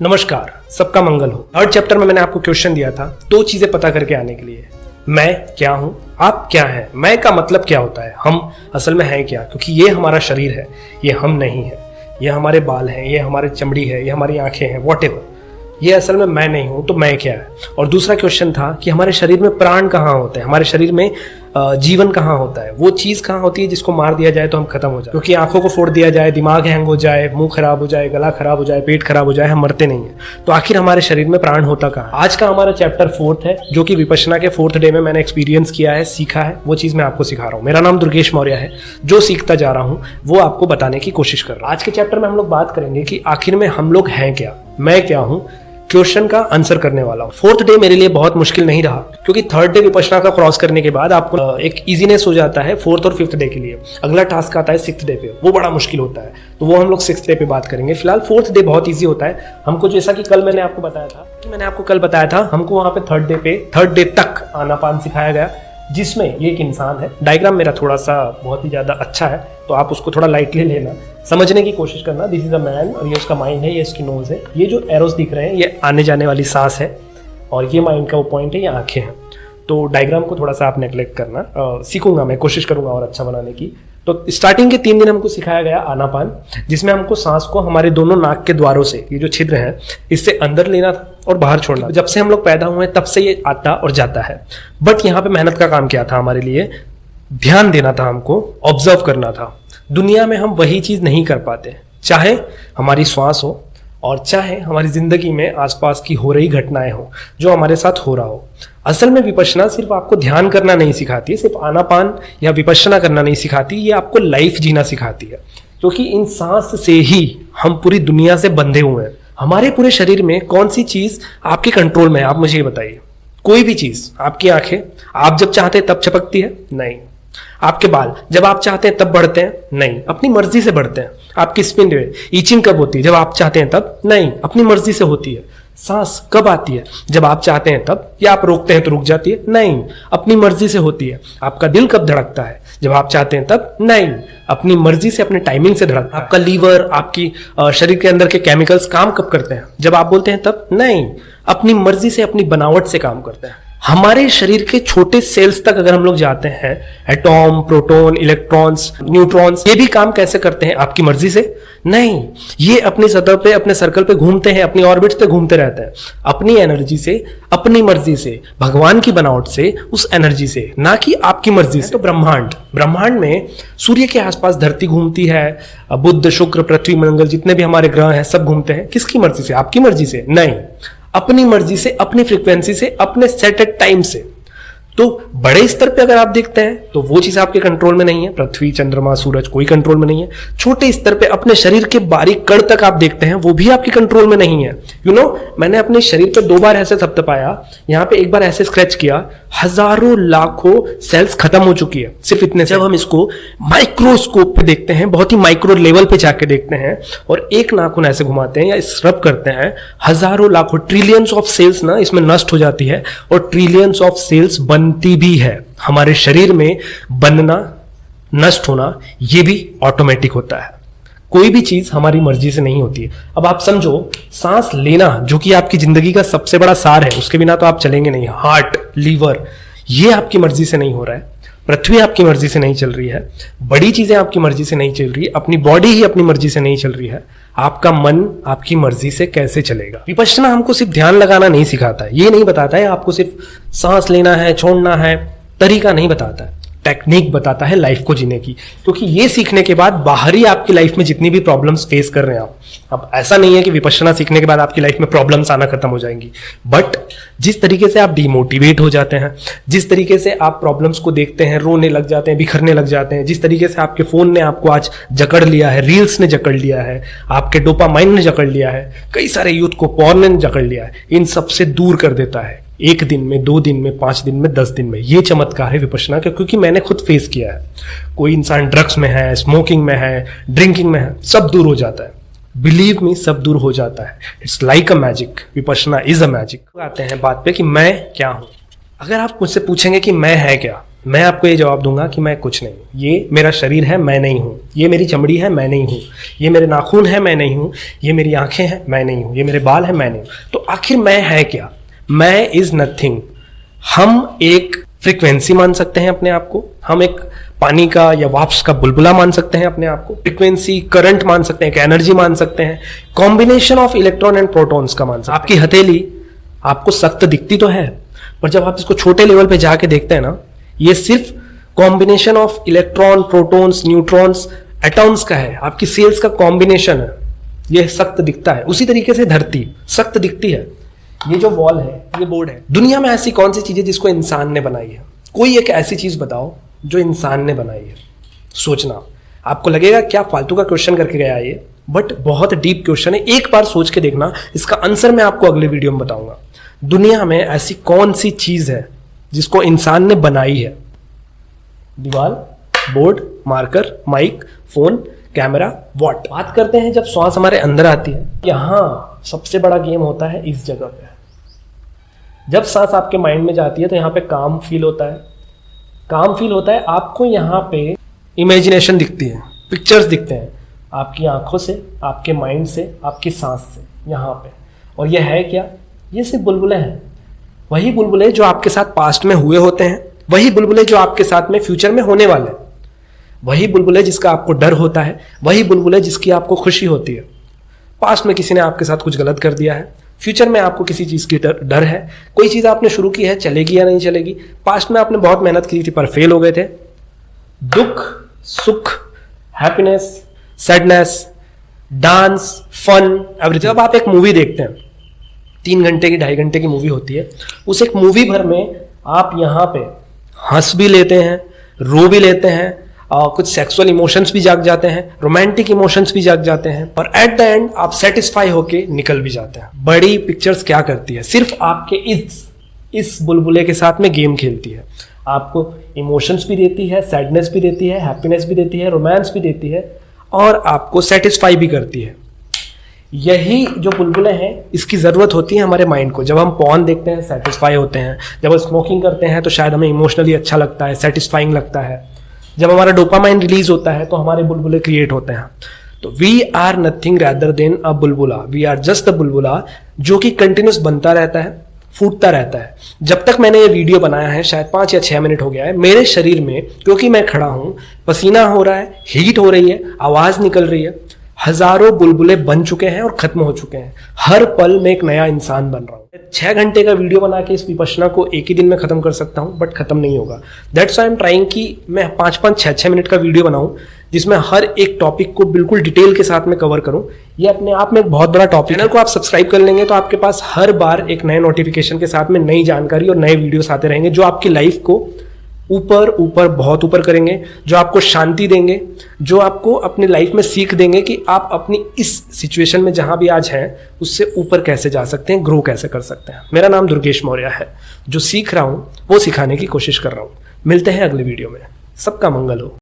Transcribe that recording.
नमस्कार, सबका मंगल हो। थर्ड चैप्टर में मैंने आपको क्वेश्चन दिया था दो चीजें पता करके आने के लिए। मैं क्या हूं, आप क्या हैं। मैं का मतलब क्या होता है, हम असल में हैं क्या, क्योंकि ये हमारा शरीर है, ये हम नहीं है। ये हमारे बाल हैं, ये हमारी चमड़ी है, ये हमारी आंखें हैं, वॉटेवर। ये असल में मैं नहीं हूं, तो मैं क्या है। और दूसरा क्वेश्चन था कि हमारे शरीर में प्राण कहाँ होते हैं, हमारे शरीर में जीवन कहाँ होता है, वो चीज़ कहाँ होती है जिसको मार दिया जाए तो हम खत्म हो जाए। क्योंकि आंखों को फोड़ दिया जाए, दिमाग हैंग हो जाए, मुंह खराब हो जाए, गला खराब हो जाए, पेट खराब हो जाए, हम मरते नहीं है। तो आखिर हमारे शरीर में प्राण होता कहाँ। आज का हमारा चैप्टर 4 है, जो कि विपश्यना के 4th डे में मैंने एक्सपीरियंस किया है, सीखा है, वो चीज़ मैं आपको सिखा रहा हूँ। मेरा नाम दुर्गेश मौर्य है। जो सीखता जा रहा हूँ वो आपको बताने की कोशिश कर रहा हूँ। आज के चैप्टर में हम लोग बात करेंगे कि आखिर में हम लोग हैं क्या, मैं क्या हूँ। क्वेश्चन का आंसर करने वाला हूं। 4th डे मेरे लिए बहुत मुश्किल नहीं रहा, क्योंकि 3rd डे विपश्यना का क्रॉस करने के बाद आपको एक इजीनेस हो जाता है 4th और 5th डे के लिए। अगला टास्क आता है 6th डे पे, वो बड़ा मुश्किल होता है, तो वो हम लोग 6th डे पे बात करेंगे। फिलहाल 4th डे बहुत ईजी होता है हमको। जैसा कि कल मैंने आपको बताया था हमको वहां पे 3rd डे तक आनापान सिखाया गया, जिसमें ये एक इंसान है। डायग्राम मेरा थोड़ा सा बहुत ही ज्यादा अच्छा है, तो आप उसको थोड़ा लाइटली लेना, समझने की कोशिश करना। दिस इज अ मैन, और ये उसका माइंड है, ये इसकी नोज है। ये जो एरोस दिख रहे हैं ये आने जाने वाली सांस है, और ये माइंड का वो पॉइंट है, ये आंखें हैं। तो डायग्राम को थोड़ा सा आप नेग्लेक्ट करना, सीखूंगा मैं, कोशिश करूंगा और अच्छा बनाने की। तो स्टार्टिंग के 3 दिन हमको सिखाया गया आनापान, जिसमें हमको सांस को हमारे दोनों नाक के द्वारों से, ये जो छिद्र हैं, इससे अंदर लेना था और बाहर छोड़ना। जब से हम लोग पैदा हुए तब से ये आता और जाता है। बट यहाँ पे मेहनत का काम क्या था हमारे लिए, ध्यान देना था हमको, ऑब्जर्व करना था। दुनिया में हम वही चीज नहीं कर पाते, चाहे हमारी श्वास हो और चाहे हमारी जिंदगी में आसपास की हो रही घटनाएं हो, जो हमारे साथ हो रहा हो। असल में विपश्यना सिर्फ आपको ध्यान करना नहीं सिखाती है, सिर्फ आनापान या विपश्यना करना नहीं सिखाती, ये आपको लाइफ जीना सिखाती है। क्योंकि इन सांस से ही हम पूरी दुनिया से बंधे हुए हैं। हमारे पूरे शरीर में कौन सी चीज आपके कंट्रोल में है, आप मुझे ये बताइए। कोई भी चीज। आपकी आंखें आप जब चाहते हैं तब झपकती है? नहीं। आपके बाल जब आप चाहते हैं तब बढ़ते हैं? नहीं, अपनी मर्जी से बढ़ते हैं। आपकी स्किन ईचिंग कब होती है? जब आप चाहते हैं तब? नहीं, अपनी मर्जी से होती है। सांस कब आती है? जब आप चाहते हैं तब, या आप रोकते हैं तो रुक जाती है? नहीं, अपनी मर्जी से होती है। आपका दिल कब धड़कता है? जब आप चाहते हैं तब? नहीं, अपनी मर्जी से, अपने टाइमिंग से धड़कता है। आपका लीवर, आपकी शरीर के अंदर के केमिकल्स काम कब करते हैं? जब आप बोलते हैं तब? नहीं, अपनी मर्जी से, अपनी बनावट से काम करते हैं। हमारे शरीर के छोटे सेल्स तक अगर हम लोग जाते हैं, एटॉम, प्रोटॉन, इलेक्ट्रॉन्स, न्यूट्रॉन्स, ये भी काम कैसे करते हैं? आपकी मर्जी से? नहीं, ये अपनी सतह पे, अपने सर्कल पे घूमते हैं, अपनी ऑर्बिट पे घूमते रहते हैं, अपनी एनर्जी से, अपनी मर्जी से, भगवान की बनावट से, उस एनर्जी से, ना कि आपकी मर्जी से। तो ब्रह्मांड में सूर्य के आसपास धरती घूमती है, बुध, शुक्र, पृथ्वी, मंगल, जितने भी हमारे ग्रह हैं सब घूमते हैं। किसकी मर्जी से? आपकी मर्जी से? नहीं, अपनी मर्जी से, अपनी फ्रीक्वेंसी से, अपने सेटेड टाइम से। तो बड़े स्तर पे अगर आप देखते हैं तो वो चीज आपके कंट्रोल में नहीं है। पृथ्वी, चंद्रमा, सूरज कोई कंट्रोल में नहीं है। छोटे स्तर पे अपने शरीर के बारीक कण तक आप देखते हैं, वो भी आपके कंट्रोल में नहीं है। मैंने अपने शरीर पे 2 बार ऐसे थपथपाया, यहाँ पे 1 बार ऐसे स्क्रैच किया, हजारों लाखों सेल्स खत्म हो चुकी है सिर्फ इतने से। जब हम इसको माइक्रोस्कोप पे देखते हैं, बहुत ही माइक्रो लेवल पे जाके देखते हैं, और एक नाखून ऐसे घुमाते हैं या स्क्रब करते हैं, हजारों लाखों, ट्रिलियंस ऑफ सेल्स ना इसमें नष्ट हो जाती है, और ट्रिलियंस ऑफ सेल्स बनती भी है। हमारे शरीर में बनना, नष्ट होना, ये भी ऑटोमेटिक होता है। कोई भी चीज हमारी मर्जी से नहीं होती है। अब आप समझो, सांस लेना जो कि आपकी जिंदगी का सबसे बड़ा सार है, उसके बिना तो आप चलेंगे नहीं। हार्ट, लीवर, ये आपकी मर्जी से नहीं हो रहा है। पृथ्वी आपकी मर्जी से नहीं चल रही है। बड़ी चीजें आपकी मर्जी से नहीं चल रही है। अपनी बॉडी ही अपनी मर्जी से नहीं चल रही है। आपका मन आपकी मर्जी से कैसे चलेगा? विपश्यना हमको सिर्फ ध्यान लगाना नहीं सिखाता है, ये नहीं बताता है आपको सिर्फ सांस लेना है, छोड़ना है, तरीका नहीं बताता है, टेक्निक बताता है लाइफ को जीने की। क्योंकि ये सीखने के बाद बाहरी आपकी लाइफ में जितनी भी प्रॉब्लम्स फेस कर रहे हैं आप, अब ऐसा नहीं है कि विपश्यना सीखने के बाद आपकी लाइफ में प्रॉब्लम्स आना खत्म हो जाएंगी, बट जिस तरीके से आप डिमोटिवेट हो जाते हैं, जिस तरीके से आप प्रॉब्लम्स को देखते हैं, रोने लग जाते हैं, बिखरने लग जाते हैं, जिस तरीके से आपके फोन ने आपको आज जकड़ लिया है, रील्स ने जकड़ लिया है, आपके डोपामाइन ने जकड़ लिया है, कई सारे यूथ को पॉर्न ने जकड़ लिया है, इन सबसे दूर कर देता है 1 दिन में, 2 दिन में, 5 दिन में, 10 दिन में। ये चमत्कार है विपश्यना का, क्योंकि मैंने खुद फेस किया है। कोई इंसान ड्रग्स में है, स्मोकिंग में है, ड्रिंकिंग में है, सब दूर हो जाता है। बिलीव मी, सब दूर हो जाता है। It's like a magic. Vipassana is a magic. आते हैं बात पे कि मैं क्या हूं। अगर आप मुझसे पूछेंगे कि मैं है क्या, मैं आपको ये जवाब दूंगा कि मैं कुछ नहीं हूँ, ये मेरा शरीर है, मैं नहीं हूँ, ये मेरी चमड़ी है, मैं नहीं हूँ, ये मेरे नाखून है, मैं नहीं हूँ, ये मेरी आंखें हैं, मैं नहीं हूँ, ये मेरे बाल हैं, मैं नहीं हूँ। तो आखिर मैं है क्या? मैं इज नथिंग। हम एक फ्रीक्वेंसी मान सकते हैं अपने आप को, हम एक पानी का या वाष्प का बुलबुला मान सकते हैं अपने आप को, फ्रीक्वेंसी करंट मान सकते हैं, एक एनर्जी मान सकते हैं, combination of electron and protons का मान सकते हैं। आपकी हथेली आपको सख्त दिखती तो है, पर जब आप इसको छोटे लेवल पे जाके देखते हैं ना, ये सिर्फ combination of electron, protons, neutrons, atoms का है, आपकी सेल्स का कॉम्बिनेशन है। ये सख्त दिखता है। उसी तरीके से धरती सख्त दिखती है। ये जो वॉल है, ये बोर्ड है। दुनिया में ऐसी कौन सी चीज है जिसको इंसान ने बनाई है? कोई एक ऐसी चीज बताओ जो इंसान ने बनाई है। सोचना, आपको लगेगा क्या फालतू का क्वेश्चन करके गया ये, बट बहुत डीप क्वेश्चन है। एक बार सोच के देखना, इसका आंसर मैं आपको अगले वीडियो में बताऊंगा। दुनिया में ऐसी कौन सी चीज है जिसको इंसान ने बनाई है? दीवार, board, marker, mic, phone, camera, what. बात करते हैं जब श्वास हमारे अंदर आती है, यहां सबसे बड़ा गेम होता है इस जगह पे। जब सांस आपके माइंड में जाती है तो यहाँ पे काम फील होता है, काम फील होता है। आपको यहाँ पे इमेजिनेशन दिखती है, पिक्चर्स दिखते हैं आपकी आंखों से, आपके माइंड से, आपकी सांस से, यहाँ पे। और यह है क्या? ये सिर्फ बुलबुले हैं। वही बुलबुले जो आपके साथ पास्ट में हुए होते हैं, वही बुलबुले जो आपके साथ में फ्यूचर में होने वाले हैं, वही बुलबुले जिसका आपको डर होता है, वही बुलबुले जिसकी आपको खुशी होती है। पास्ट में किसी ने आपके साथ कुछ गलत कर दिया है, फ्यूचर में आपको किसी चीज की डर है, कोई चीज आपने शुरू की है, चलेगी या नहीं चलेगी। पास्ट में आपने बहुत मेहनत की थी पर फेल हो गए थे। दुख, सुख, happiness, sadness, dance, fun, everything. जब आप एक मूवी देखते हैं, 3 घंटे की, 2.5 घंटे की मूवी होती है, उस एक मूवी भर में आप यहाँ पे हंस भी लेते हैं, रो भी लेते हैं, और कुछ सेक्सुअल इमोशंस भी जाग जाते हैं, रोमांटिक इमोशंस भी जाग जाते हैं, और एट द एंड आप सेटिस्फाई होके निकल भी जाते हैं। बड़ी पिक्चर्स क्या करती है? सिर्फ आपके इस बुलबुले के साथ में गेम खेलती है। आपको इमोशंस भी देती है, सैडनेस भी देती है, हैप्पीनेस भी देती है, रोमांस भी देती है, और आपको सेटिस्फाई भी करती है। यही जो बुलबुले हैं, इसकी ज़रूरत होती है हमारे माइंड को। जब हम पॉर्न देखते हैं, सेटिस्फाई होते हैं। जब हम स्मोकिंग करते हैं तो शायद हमें इमोशनली अच्छा लगता है, सेटिस्फाइंग लगता है। जब हमारा डोपामाइन रिलीज होता है तो हमारे बुलबुले क्रिएट होते हैं। तो we are nothing rather than a बुलबुला। वी आर जस्ट अ बुलबुला जो कि कंटिन्यूस बनता रहता है, फूटता रहता है। जब तक मैंने ये वीडियो बनाया है, शायद 5 या 6 मिनट हो गया है, मेरे शरीर में, क्योंकि मैं खड़ा हूं, पसीना हो रहा है, हीट हो रही है, आवाज निकल रही है, हजारों बुलबुले बन चुके हैं और खत्म हो चुके हैं। हर पल में एक नया इंसान बन रहा हूं। 6 घंटे का वीडियो बना के इस विपश्यना को एक ही दिन में खत्म कर सकता हूं, बट खत्म नहीं होगा। That's why I am trying कि मैं 5-5, 6-6 मिनट का वीडियो बनाऊं, जिसमें हर एक टॉपिक को बिल्कुल डिटेल के साथ में कवर करूं। ये अपने आप में एक बहुत बड़ा टॉपिक। चैनल को आप सब्सक्राइब कर लेंगे तो आपके पास हर बार एक नए नोटिफिकेशन के साथ में नई जानकारी और नए वीडियोस आते रहेंगे, जो आपकी लाइफ को ऊपर बहुत ऊपर करेंगे, जो आपको शांति देंगे, जो आपको अपनी लाइफ में सीख देंगे कि आप अपनी इस सिचुएशन में जहां भी आज हैं उससे ऊपर कैसे जा सकते हैं, ग्रो कैसे कर सकते हैं। मेरा नाम दुर्गेश मौर्य है। जो सीख रहा हूं वो सिखाने की कोशिश कर रहा हूं। मिलते हैं अगले वीडियो में। सबका मंगल हो।